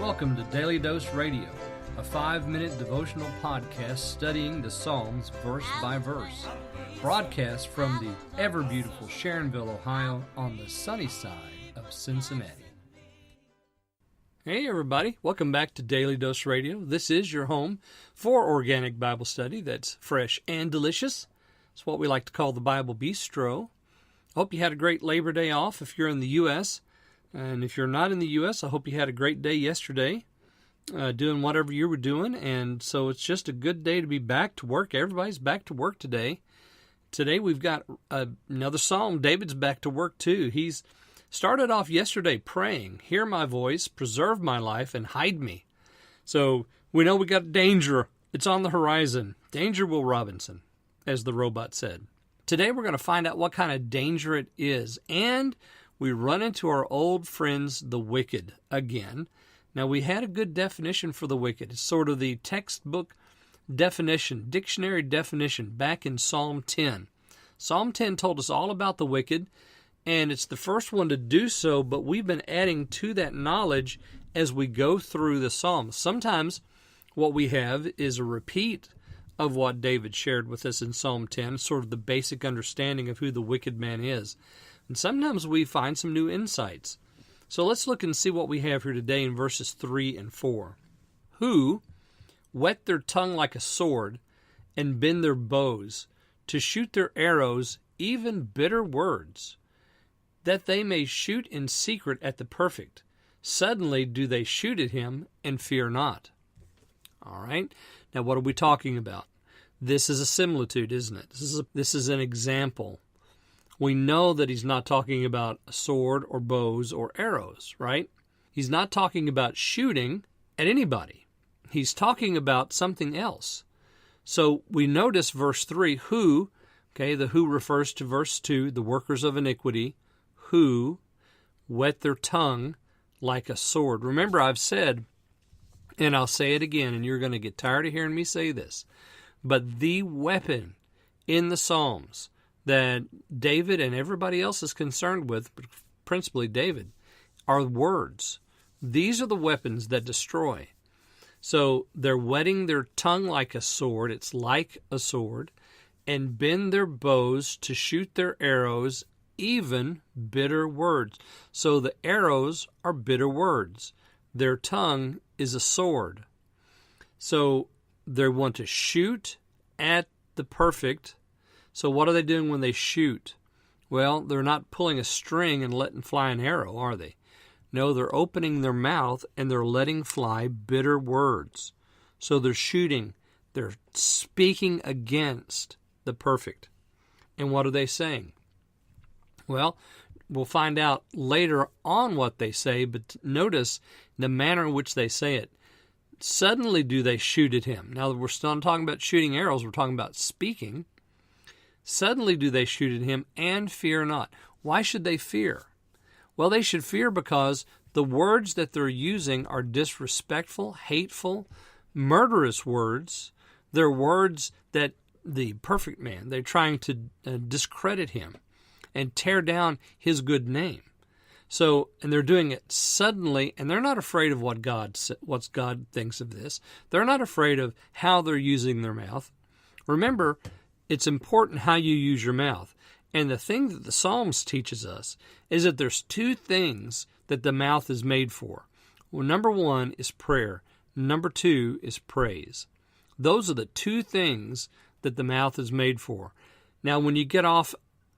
Welcome to Daily Dose Radio, a 5-minute devotional podcast studying the Psalms verse by verse. Broadcast from the ever-beautiful Sharonville, Ohio, on the sunny side of Cincinnati. Hey everybody, welcome back to Daily Dose Radio. This is your home for organic Bible study that's fresh and delicious. It's what we like to call the Bible Bistro. I hope you had a great Labor Day off if you're in the U.S., and if you're not in the U.S., I hope you had a great day yesterday doing whatever you were doing. And so it's just a good day to be back to work. Everybody's back to work today. Today we've got another psalm. David's back to work too. He's started off yesterday praying, "Hear my voice, preserve my life, and hide me." So we know we got danger. It's on the horizon. Danger, Will Robinson, as the robot said. Today we're going to find out what kind of danger it is. And we run into our old friends, the wicked, again. Now, we had a good definition for the wicked. It's sort of the textbook definition, dictionary definition, back in Psalm 10. Psalm 10 told us all about the wicked, and it's the first one to do so, but we've been adding to that knowledge as we go through the Psalms. Sometimes what we have is a repeat of what David shared with us in Psalm 10, sort of the basic understanding of who the wicked man is. And sometimes we find some new insights. So let's look and see what we have here today in verses 3 and 4. Who whet their tongue like a sword and bend their bows to shoot their arrows, even bitter words, that they may shoot in secret at the perfect. Suddenly do they shoot at him and fear not. All right. Now what are we talking about? This is a similitude, isn't it? This is an example. We know that he's not talking about a sword or bows or arrows, right? He's not talking about shooting at anybody. He's talking about something else. So we notice verse 3, who, okay, the who refers to verse 2, the workers of iniquity, who whet their tongue like a sword. Remember, I've said, and I'll say it again, and you're going to get tired of hearing me say this, but the weapon in the Psalms that David and everybody else is concerned with, but principally David, are words. These are the weapons that destroy. So they're whetting their tongue like a sword, it's like a sword, and bend their bows to shoot their arrows, even bitter words. So the arrows are bitter words. Their tongue is a sword. So they want to shoot at the perfect. So what are they doing when they shoot? Well, they're not pulling a string and letting fly an arrow, are they? No, they're opening their mouth and they're letting fly bitter words. So they're shooting. They're speaking against the perfect. And what are they saying? Well, we'll find out later on what they say, but notice the manner in which they say it. Suddenly do they shoot at him. Now, we're still not talking about shooting arrows. We're talking about speaking. Suddenly do they shoot at him and fear not. Why should they fear? Well, they should fear because the words that they're using are disrespectful, hateful, murderous words. They're words that the perfect man, they're trying to discredit him and tear down his good name. So, and they're doing it suddenly, and they're not afraid of what God thinks of this. They're not afraid of how they're using their mouth. Remember, it's important how you use your mouth. And the thing that the Psalms teaches us is that there's two things that the mouth is made for. Well, number one is prayer. Number two is praise. Those are the two things that the mouth is made for. Now, when you get off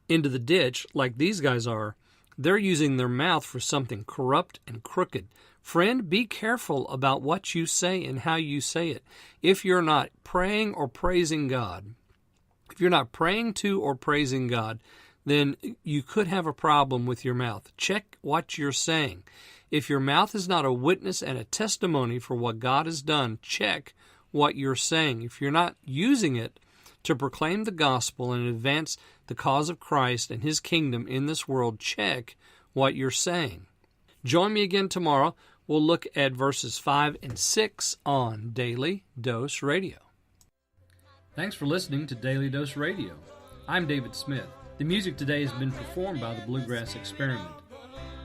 into the ditch, like these guys are, they're using their mouth for something corrupt and crooked. Friend, be careful about what you say and how you say it. If you're not praying or praising God, if you're not praying to or praising God, then you could have a problem with your mouth. Check what you're saying. If your mouth is not a witness and a testimony for what God has done, check what you're saying. If you're not using it to proclaim the gospel and advance the cause of Christ and his kingdom in this world, check what you're saying. Join me again tomorrow. We'll look at verses 5 and 6 on Daily Dose Radio. Thanks for listening to Daily Dose Radio. I'm David Smith. The music today has been performed by the Bluegrass Experiment.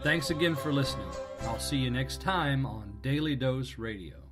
Thanks again for listening. I'll see you next time on Daily Dose Radio.